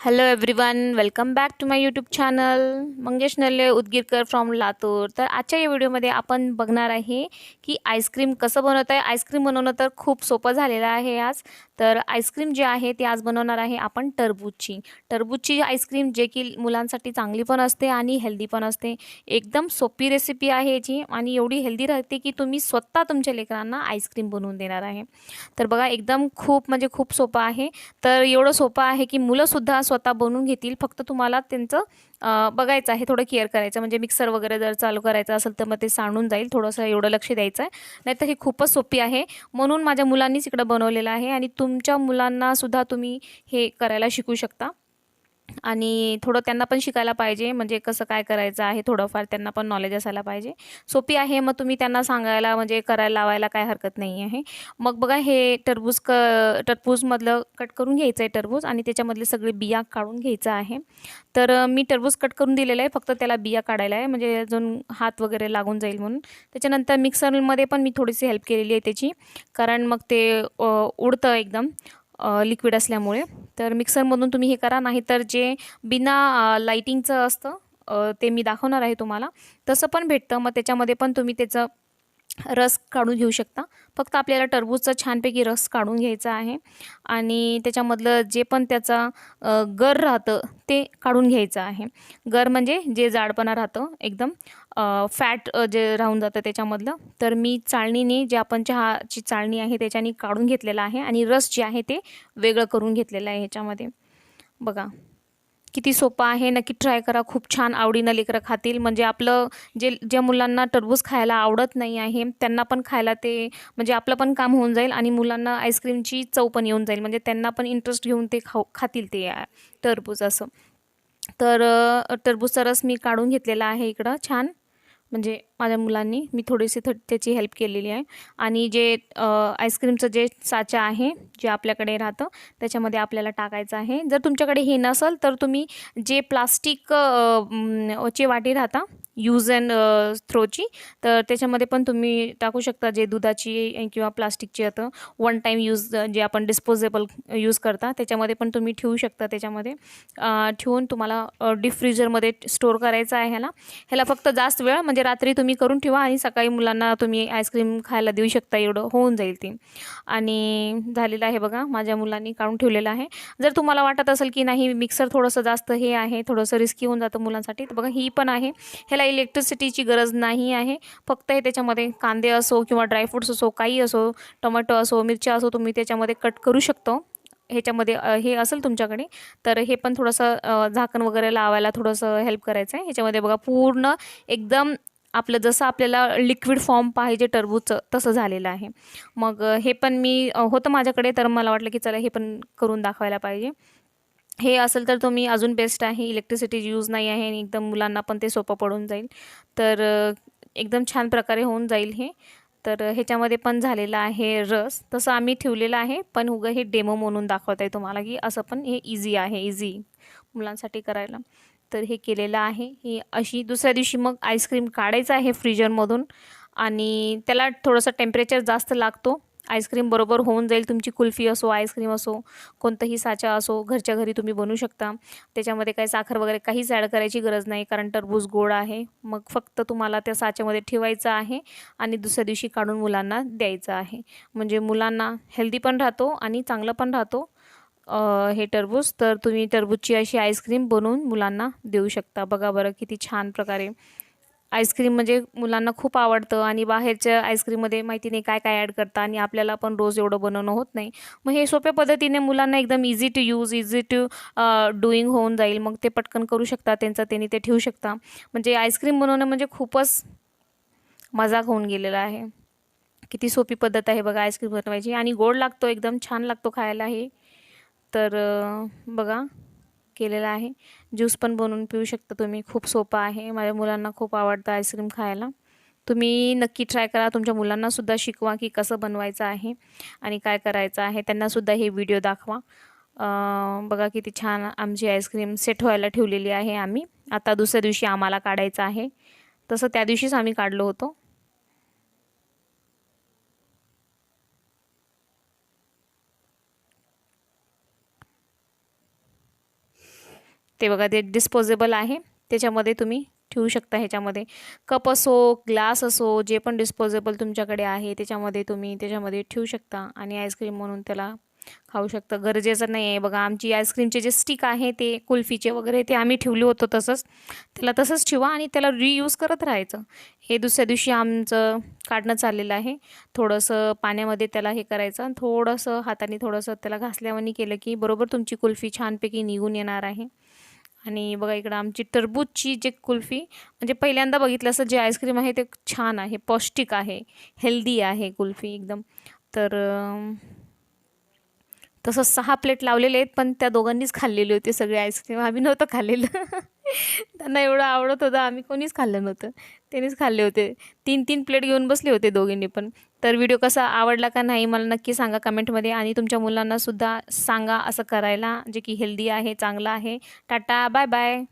Hello everyone, welcome back to my YouTube channel Mangesh Nalle Udgirkar from Latur. तर आजच्या या व्हिडिओमध्ये आपण बघणार आहे की आईस्क्रीम कसं बनवतं आहे. आईस्क्रीम बनवणं तर खूप सोपं झालेलं आहे आज. तर आईस्क्रीम जे आहे ते आज बनवणार आहे आपण टरबूजची आईस्क्रीम, जे की मुलांसाठी चांगली पण असते आणि हेल्दी पण असते. एकदम सोपी रेसिपी आहे याची आणि एवढी हेल्दी राहते की तुम्ही स्वतः तुमच्या लेकरांना आईस्क्रीम बनवून देणार आहे. तर बघा, एकदम खूप सोपं आहे. तर एवढं सोपं आहे की मुलंसुद्धा स्वतः बनवून घेतील. फक्त तुम्हाला त्यांचं बघायचं आहे, थोडं केअर करायचं. म्हणजे मिक्सर वगैरे जर चालू करायचं असेल तर मग ते सांडून जाईल, थोडंसं एवढं लक्ष द्यायचं आहे. नाहीतर ही खूपच सोपी आहे. म्हणून माझ्या मुलांनीच इकडं बनवलेलं आहे आणि तुमच्या मुलांनासुद्धा तुम्ही हे करायला शिकू शकता. आणि थोडं त्यांना पण शिकायला पाहिजे, म्हणजे कसं काय करायचं आहे, थोडंफार त्यांना पण नॉलेज असायला पाहिजे. सोपी आहे, मग तुम्ही त्यांना सांगायला म्हणजे करायला लावायला काय हरकत नाही आहे. मग बघा, हे टरबूजमधलं कट करून घ्यायचं आहे टरबूज आणि त्याच्यामधले सगळे बिया काढून घ्यायचं आहे. तर मी टरबूज कट करून दिलेलं आहे, फक्त त्याला बिया काढायला आहे, म्हणजे अजून हात वगैरे लागून जाईल म्हणून. त्याच्यानंतर मिक्सरमध्ये पण मी थोडीशी हेल्प केलेली आहे त्याची, कारण मग ते उडतं एकदम लिक्विड असल्यामुळे. तर मिक्सरमधून तुम्ही हे करा, नाही तर जे बिना लाइटिंगचं असतं ते मी दाखवणार आहे तुम्हाला. तसं पण भेटतं, मग त्याच्यामध्ये पण तुम्ही त्याचं रस काढून घेऊ शकता. फक्त आपल्याला टरबूजचा छानपैकी रस काढून घ्यायचा आहे आणि त्याच्यामधलं जे पण त्याचा गर राहतं ते काढून घ्यायचं आहे. गर म्हणजे जे जाडपणा राहतं एकदम, फॅट जे राहून जातं त्याच्यामधलं. तर मी चाळणीने, जे आपण चहाची चाळणी आहे त्याच्याने काढून घेतलेलं आहे आणि रस जे आहे ते वेगळं करून घेतलेलं आहे ह्याच्यामध्ये. बघा किती सोपं आहे, नक्की ट्राय करा. खूप छान आवडीनं लेकरं खातील. म्हणजे आपलं ज्या मुलांना टरबूज खायला आवडत नाही आहे त्यांना पण खायला ते, म्हणजे आपलं पण काम होऊन जाईल आणि मुलांना आईस्क्रीमची चव पण येऊन जाईल. म्हणजे त्यांना पण इंटरेस्ट घेऊन ते खातील ते टरबूज असं. तर टरबूजचा रस मी काढून घेतलेला आहे इकडं छान. म्हणजे माझ्या मुलांनी, मी थोडीशी त्याची हेल्प केलेली आहे. आणि जे आईस्क्रीमचं जे साचा आहे जे आपल्याकडे राहतं त्याच्यामध्ये आपल्याला टाकायचं आहे. जर तुमच्याकडे हे नसेल तर तुम्ही जे प्लास्टिक ची वाटी राहता, यूज अँड थ्रोची, तर त्याच्यामध्ये पण तुम्ही टाकू शकता. जे दुधाची किंवा प्लास्टिकची आता वन टाईम यूज, जे आपण डिस्पोजेबल यूज करता, त्याच्यामध्ये पण तुम्ही ठेवू शकता. त्याच्यामध्ये ठेवून तुम्हाला डीप फ्रीजरमध्ये स्टोअर करायचं आहे ह्याला फक्त जास्त वेळ, म्हणजे रात्री तुम्ही करून ठेवा आणि सकाळी मुलांना तुम्ही आईस्क्रीम खायला देऊ शकता, एवढं होऊन जाईल ते. आणि झालेलं आहे बघा, माझ्या मुलांनी काढून ठेवलेलं आहे. जर तुम्हाला वाटत असेल की नाही मिक्सर थोडंसं जास्त हे आहे, थोडंसं रिस्की होऊन जातं मुलांसाठी, तर बघा ही पण आहे. ह्याला इलेक्ट्रिसिटीची गरज नाही आहे. फक्त हे त्याच्यामध्ये कांदे असो किंवा ड्रायफ्रूट्स असो, काही असो, टोमॅटो असो, मिरच्या असो, तुम्ही त्याच्यामध्ये कट करू शकतो. ह्याच्यामध्ये हे असेल तुमच्याकडे तर हे पण थोडंसं झाकण वगैरे लावायला थोडंसं हेल्प करायचं आहे. ह्याच्यामध्ये बघा पूर्ण एकदम आपलं जसं आपल्याला लिक्विड फॉर्म पाहिजे टरबूजचं तसं झालेलं आहे. मग हे पण मी होतं माझ्याकडे, तर मला वाटलं की चला हे पण करून दाखवायला पाहिजे. हे असेल तर तुम्ही अजून बेस्ट आहे. इलेक्ट्रिसिटी यूज नाही आहे आणि एकदम मुलांना पण ते सोपं पडून जाईल. तर एकदम छान प्रकारे होऊन जाईल हे. तर ह्याच्यामध्ये पण झालेला आहे रस, तसं आम्ही ठेवलेलं आहे, पण उगं हे डेमो म्हणून दाखवत आहे तुम्हाला की असं पण हे इझी आहे, इझी मुलांसाठी करायला. तर हे केलेलं आहे. ही अशी दुसऱ्या दिवशी मग आईस्क्रीम काढायचं आहे फ्रीजरमधून आणि त्याला थोडंसं टेम्परेचर जास्त लागतो. आईस्क्रीम बरोबर होऊन जाईल. तुमची कुल्फी असो, आईस्क्रीम असो, कोणतंही साचा असो, घरच्या घरी तुम्ही बनवू शकता. त्याच्यामध्ये काही साखर वगैरे काहीच ॲड करायची गरज नाही, कारण टरबूज गोड आहे. मग फक्त तुम्हाला त्या साच्यामध्ये ठेवायचं आहे आणि दुसऱ्या दिवशी काढून मुलांना द्यायचं आहे. म्हणजे मुलांना हेल्दी पण राहतो आणि चांगलं पण राहतो हे टरबूज. तर तुम्ही टरबूजची अशी आईस्क्रीम बनवून मुलांना देऊ शकता. बघा बरं किती छान प्रकारे. आईस्क्रीम म्हणजे मुलांना खूप आवडतं आणि बाहेरच्या आईस्क्रीममध्ये माहिती नाही काय काय ॲड करतात आणि आपल्याला पण रोज एवढं बनवणं होत नाही. मग हे सोप्या पद्धतीने मुलांना एकदम easy to use, easy to doing होऊन जाईल. मग ते पटकन करू शकता, त्यांचं त्यांनी ते ठेवू शकता. म्हणजे आईस्क्रीम बनवणं म्हणजे खूपच मजाक होऊन गेलेला आहे. किती सोपी पद्धत आहे बघा आईस्क्रीम बनवायची आणि गोड लागतो, एकदम छान लागतो खायला हे. तर बघा केलेलं आहे. ज्यूस पण बनवून पिऊ शकता तुम्ही, खूप सोपं आहे. माझ्या मुलांना खूप आवडतं आईस्क्रीम खायला. तुम्ही नक्की ट्राय करा. तुमच्या मुलांनासुद्धा शिकवा की कसं बनवायचं आहे आणि काय करायचं आहे. त्यांनासुद्धा हे व्हिडिओ दाखवा. बघा किती छान आमची आईस्क्रीम सेट व्हायला ठेवलेली आहे आम्ही. आता दुसऱ्या दिवशी आम्हाला काढायचं आहे, तसं त्या दिवशीच आम्ही काढलो होतो. ते बघा ते डिस्पोजेबल आहे, त्याच्यामध्ये तुम्ही ठेवू शकता. ह्याच्यामध्ये कप असो, ग्लास असो, जे पण डिस्पोजेबल तुमच्याकडे आहे त्याच्यामध्ये तुम्ही त्याच्यामध्ये ठेवू शकता आणि आईस्क्रीम म्हणून त्याला खाऊ शकता. गरजेचं नाही आहे. बघा आमची आईस्क्रीमचे जे स्टिक आहे ते कुल्फीचे वगैरे ते आम्ही ठेवले होतं तसंच, त्याला तसंच ठेवा आणि त्याला रियूज करत राहायचं. हे दुसऱ्या दिवशी आमचं काढणं चाललेलं आहे. थोडंसं पाण्यामध्ये त्याला हे करायचं आणि थोडंसं हाताने थोडंसं त्याला घासल्यावानी केलं की बरोबर तुमची कुल्फी छानपैकी निघून येणार आहे. आणि बघा इकडं आमची टरबूजची जे कुल्फी म्हणजे पहिल्यांदा बघितलं असं जे आईस्क्रीम आहे ते छान आहे, पौष्टिक आहे, हेल्दी आहे कुल्फी एकदम. तर तसं 6 प्लेट लावलेले आहेत, पण त्या दोघांनीच खाल्लेले होते सगळे आईस्क्रीम. आम्ही नव्हतं खाल्लेलं. त्यांना एवढं आवडत होतं, आम्ही कोणीच खाल्लं नव्हतं. त्यांनीच खाल्ले होते. 3-3 प्लेट घेऊन बसले होते दोघींनी पण. तर व्हिडिओ कसा आवडला का नाही मला नक्की सांगा कमेंटमध्ये आणि तुमच्या मुलांनासुद्धा सांगा असं करायला, जे की हेल्दी आहे, चांगलं आहे. टाटा, बाय बाय.